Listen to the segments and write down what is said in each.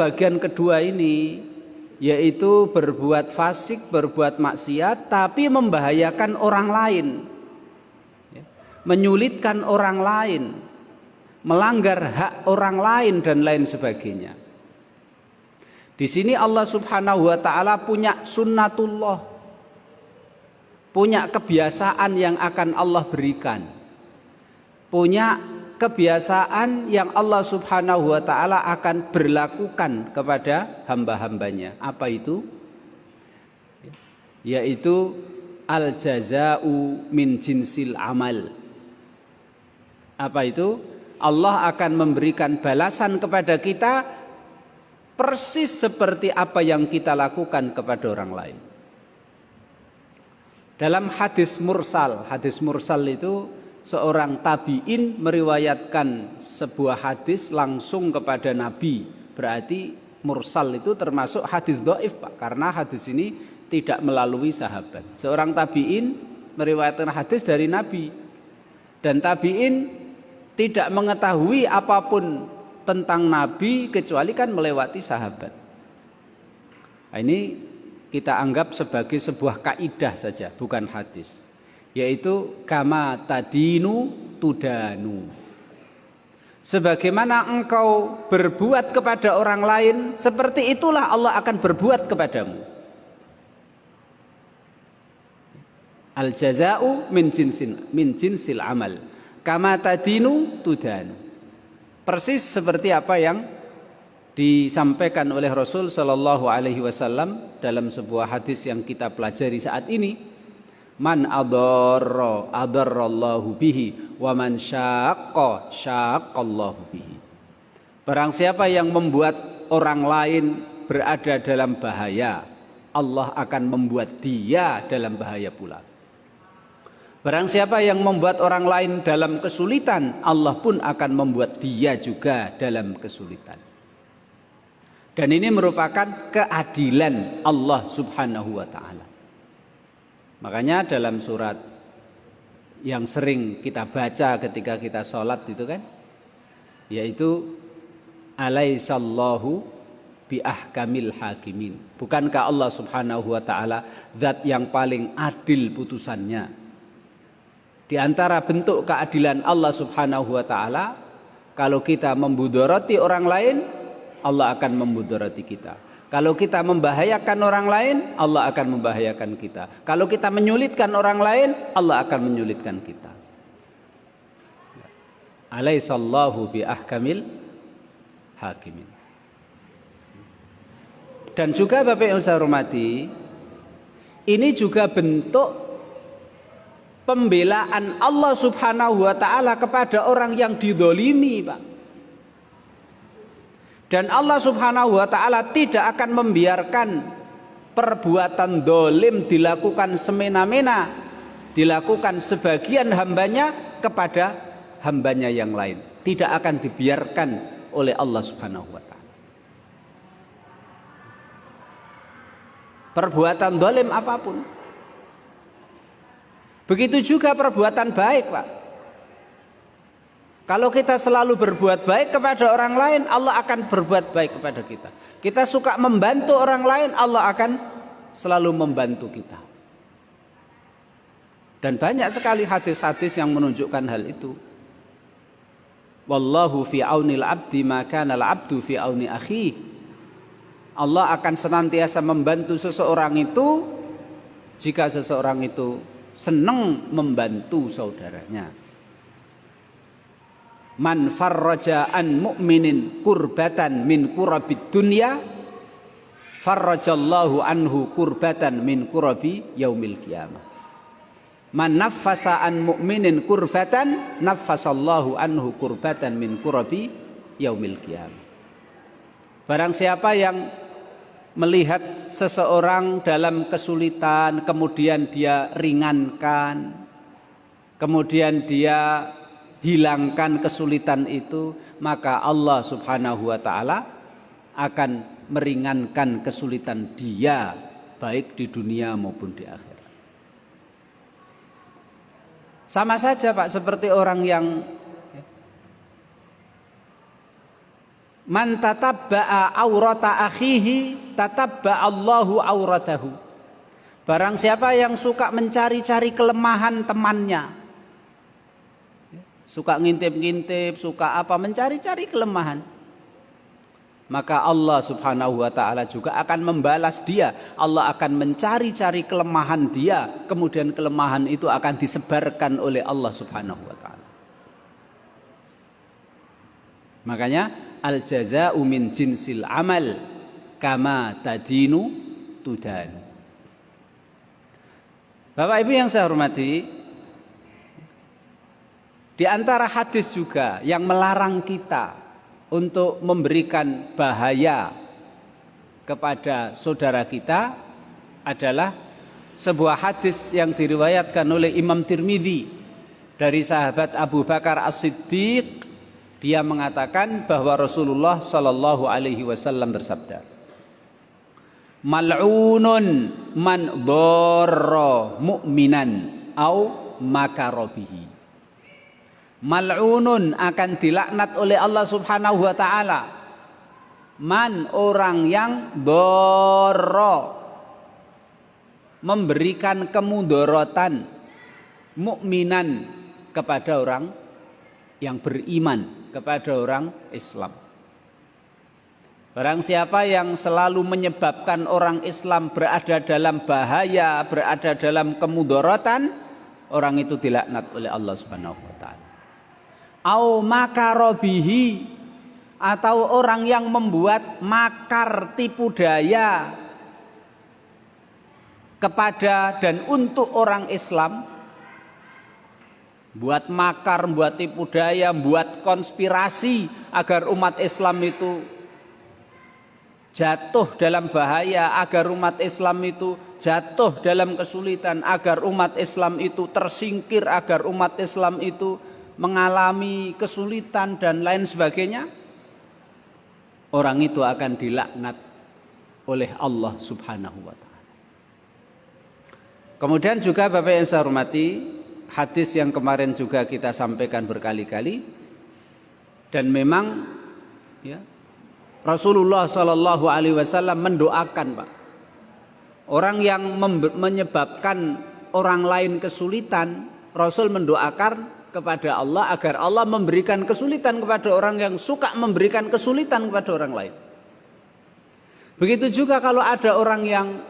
bagian kedua ini, yaitu berbuat fasik, berbuat maksiat, tapi membahayakan orang lain, menyulitkan orang lain, melanggar hak orang lain dan lain sebagainya. Di sini Allah Subhanahu wa taala punya sunnatullah, punya kebiasaan yang akan Allah berikan, punya kebiasaan yang Allah Subhanahu wa taala akan berlakukan kepada hamba-hambanya. Apa itu? Yaitu al jaza'u min jinsil amal. Apa itu? Allah akan memberikan balasan kepada kita persis seperti apa yang kita lakukan kepada orang lain. Dalam hadis mursal itu seorang tabi'in meriwayatkan sebuah hadis langsung kepada Nabi. Berarti mursal itu termasuk hadis dhaif, Pak, karena hadis ini tidak melalui sahabat. Seorang tabi'in meriwayatkan hadis dari Nabi, dan tabi'in tidak mengetahui apapun tentang Nabi kecuali kan melewati sahabat. Nah, ini kita anggap sebagai sebuah kaidah saja, bukan hadis. Yaitu kama tadinu tudanu. Sebagaimana engkau berbuat kepada orang lain, seperti itulah Allah akan berbuat kepadamu. Al jaza'u min jinsil amal. Kama tadinu tudanu. Persis seperti apa yang disampaikan oleh Rasul Shallallahu Alaihi Wasallam dalam sebuah hadis yang kita pelajari saat ini. Man adarrallahu bihi wa man syaqqallahu bihi. Barang siapa yang membuat orang lain berada dalam bahaya, Allah akan membuat dia dalam bahaya pula. Barang siapa yang membuat orang lain dalam kesulitan, Allah pun akan membuat dia juga dalam kesulitan. Dan ini merupakan keadilan Allah Subhanahu wa taala. Makanya dalam surat yang sering kita baca ketika kita sholat itu kan, yaitu alaisallahu bi ahkamil hakimin. Bukankah Allah Subhanahu wa taala zat yang paling adil putusannya? Di antara bentuk keadilan Allah Subhanahu wa taala, kalau kita memudharati orang lain, Allah akan memudharati kita. Kalau kita membahayakan orang lain, Allah akan membahayakan kita. Kalau kita menyulitkan orang lain, Allah akan menyulitkan kita. Alaisallahu bi ahkamil hakimin. Dan juga Bapak yang saya hormati, ini juga bentuk pembelaan Allah Subhanahu wa taala kepada orang yang didolimi, Pak. Dan Allah Subhanahu wa taala tidak akan membiarkan perbuatan dolim dilakukan semena-mena, dilakukan sebagian hambanya kepada hambanya yang lain. Tidak akan dibiarkan oleh Allah Subhanahu wa taala. Perbuatan dolim apapun. Begitu juga perbuatan baik, Pak. Kalau kita selalu berbuat baik kepada orang lain, Allah akan berbuat baik kepada kita. Kita suka membantu orang lain, Allah akan selalu membantu kita. Dan banyak sekali hadis-hadis yang menunjukkan hal itu. Wallahu fi aunil abdi ma kana al abdu fi auni akhi. Allah akan senantiasa membantu seseorang itu jika seseorang itu senang membantu saudaranya. Man farraja an mu'minin kurbatan min kurabid dunya farrajallahu anhu kurbatan min kurabi yaumil qiyamah. Man naffasa an mu'minin kurbatan naffasallahu anhu kurbatan min kurabi yaumil qiyamah. Barang siapa yang melihat seseorang dalam kesulitan, kemudian dia ringankan, kemudian dia hilangkan kesulitan itu, maka Allah Subhanahu wa taala akan meringankan kesulitan dia baik di dunia maupun di akhirat. Sama saja, Pak, seperti orang yang Man tatabba'a aurata akhihi tatabba'a Allahu auratahu. Barang siapa yang suka mencari-cari kelemahan temannya, suka ngintip-ngintip, suka apa, mencari-cari kelemahan, maka Allah subhanahu wa ta'ala juga akan membalas dia. Allah akan mencari-cari kelemahan dia, kemudian kelemahan itu akan disebarkan oleh Allah subhanahu wa ta'ala. Makanya al-jaza'u min jinsil amal kama tadinu tudan. Bapak Ibu yang saya hormati, di antara hadis juga yang melarang kita untuk memberikan bahaya kepada saudara kita adalah sebuah hadis yang diriwayatkan oleh Imam Tirmidzi dari sahabat Abu Bakar As-Siddiq. Dia mengatakan bahwa Rasulullah Shallallahu Alaihi Wasallam bersabda, mal'unun man dharra mu'minan au makarobihi. Mal'unun akan dilaknat oleh Allah Subhanahu Wa Taala. Man, orang yang dharra, memberikan kemudorotan, mukminan, kepada orang yang beriman, kepada orang Islam. Barang siapa yang selalu menyebabkan orang Islam berada dalam bahaya, berada dalam kemudorotan, orang itu dilaknat oleh Allah Subhanahu wa taala. Au makarobihi, atau orang yang membuat makar, tipu daya kepada dan untuk orang Islam, buat makar, buat tipu daya, buat konspirasi agar umat Islam itu jatuh dalam bahaya, agar umat Islam itu jatuh dalam kesulitan, agar umat Islam itu tersingkir, agar umat Islam itu mengalami kesulitan dan lain sebagainya. Orang itu akan dilaknat oleh Allah Subhanahu wa taala. Kemudian juga Bapak yang saya hormati, hadis yang kemarin juga kita sampaikan berkali-kali, dan memang ya, Rasulullah Shallallahu Alaihi Wasallam mendoakan, Pak, orang yang menyebabkan orang lain kesulitan, Rasul mendoakan kepada Allah agar Allah memberikan kesulitan kepada orang yang suka memberikan kesulitan kepada orang lain. Begitu juga kalau ada orang yang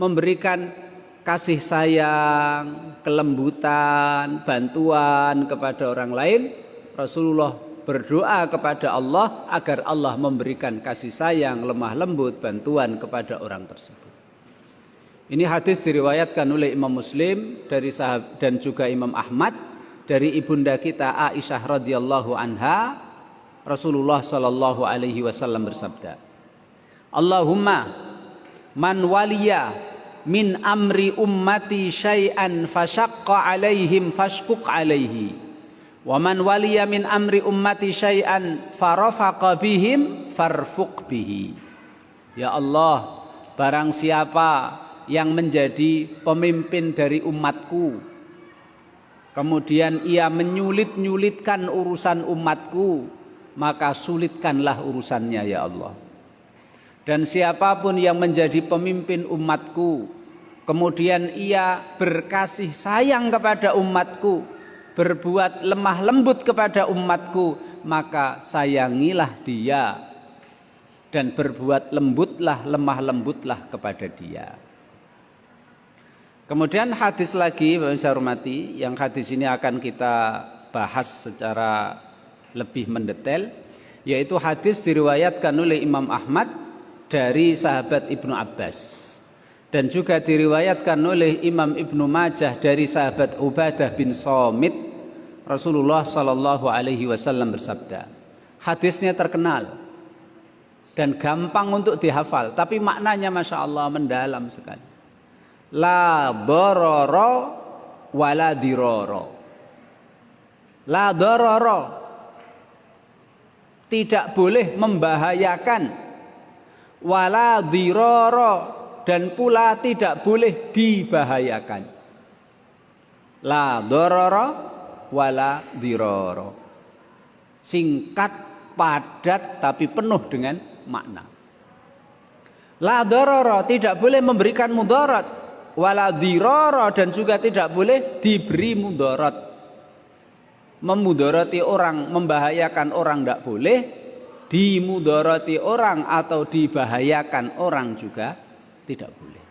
memberikan kasih sayang, kelembutan, bantuan kepada orang lain, Rasulullah berdoa kepada Allah agar Allah memberikan kasih sayang, lemah lembut, bantuan kepada orang tersebut. Ini hadis diriwayatkan oleh Imam Muslim dari sahabat dan juga Imam Ahmad dari ibunda kita Aisyah radhiyallahu anha. Rasulullah sallallahu alaihi wasallam bersabda, Allahumma man waliya min amri ummati syai'an fashaqqa alaihim fashquq alaihi wa man waliya min amri ummati syai'an farafaqa bihim farfuq bihi. Ya Allah, barang siapa yang menjadi pemimpin dari umatku, kemudian ia menyulit-nyulitkan urusan umatku, maka sulitkanlah urusannya ya Allah. Dan siapapun yang menjadi pemimpin umatku, kemudian ia berkasih sayang kepada umatku, berbuat lemah lembut kepada umatku, maka sayangilah dia dan berbuat lembutlah, lemah lembutlah kepada dia. Kemudian hadis lagi, Bapak saya hormati, yang hadis ini akan kita bahas secara lebih mendetail, yaitu hadis diriwayatkan oleh Imam Ahmad dari sahabat Ibnu Abbas, dan juga diriwayatkan oleh Imam Ibnu Majah dari sahabat Ubadah bin Samit. Rasulullah Shallallahu Alaihi Wasallam bersabda, hadisnya terkenal dan gampang untuk dihafal, tapi maknanya Masya Allah mendalam sekali. La dororo wala diroro. La dororo, tidak boleh membahayakan, wala diroro, dan pula tidak boleh dibahayakan. La dororo wala diroro. Singkat, padat tapi penuh dengan makna. La darara, tidak boleh memberikan mudarat, wala dirara, dan juga tidak boleh diberi mudarat. Memudarati orang, membahayakan orang tidak boleh, dimudarati orang atau dibahayakan orang juga tidak boleh.